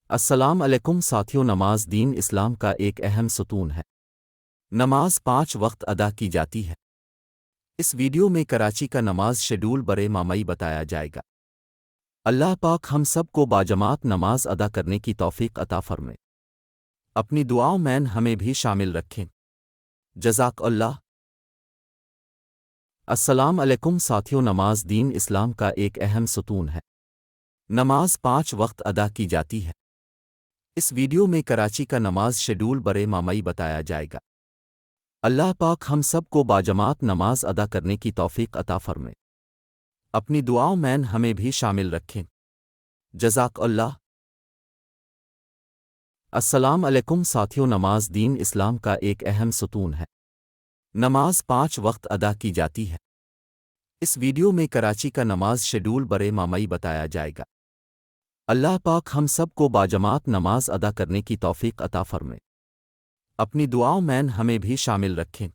السلام علیکم ساتھیوں، نماز دین اسلام کا ایک اہم ستون ہے۔ نماز 5 وقت ادا کی جاتی ہے۔ اس ویڈیو میں کراچی کا نماز شیڈول برے معمئی بتایا جائے گا۔ اللہ پاک ہم سب کو باجماعت نماز ادا کرنے کی توفیق عطا فرمائے۔ اپنی دعاؤں میں ہمیں بھی شامل رکھیں۔ جزاک اللہ۔ السلام علیکم ساتھیوں، نماز دین اسلام کا ایک اہم ستون ہے۔ نماز 5 وقت ادا کی جاتی ہے۔ اس ویڈیو میں کراچی کا نماز شیڈول برے معمئی بتایا جائے گا۔ اللہ پاک ہم سب کو باجماعت نماز ادا کرنے کی توفیق عطا فرمائے۔ اپنی دعاؤں میں ہمیں بھی شامل رکھیں۔ جزاک اللہ۔ السلام علیکم ساتھیوں، نماز دین اسلام کا ایک اہم ستون ہے۔ نماز 5 وقت ادا کی جاتی ہے۔ اس ویڈیو میں کراچی کا نماز شیڈول برے معمئی بتایا جائے گا۔ اللہ پاک ہم سب کو باجماعت نماز ادا کرنے کی توفیق عطا فرمائے۔ اپنی دعاؤں میں ہمیں بھی شامل رکھیں۔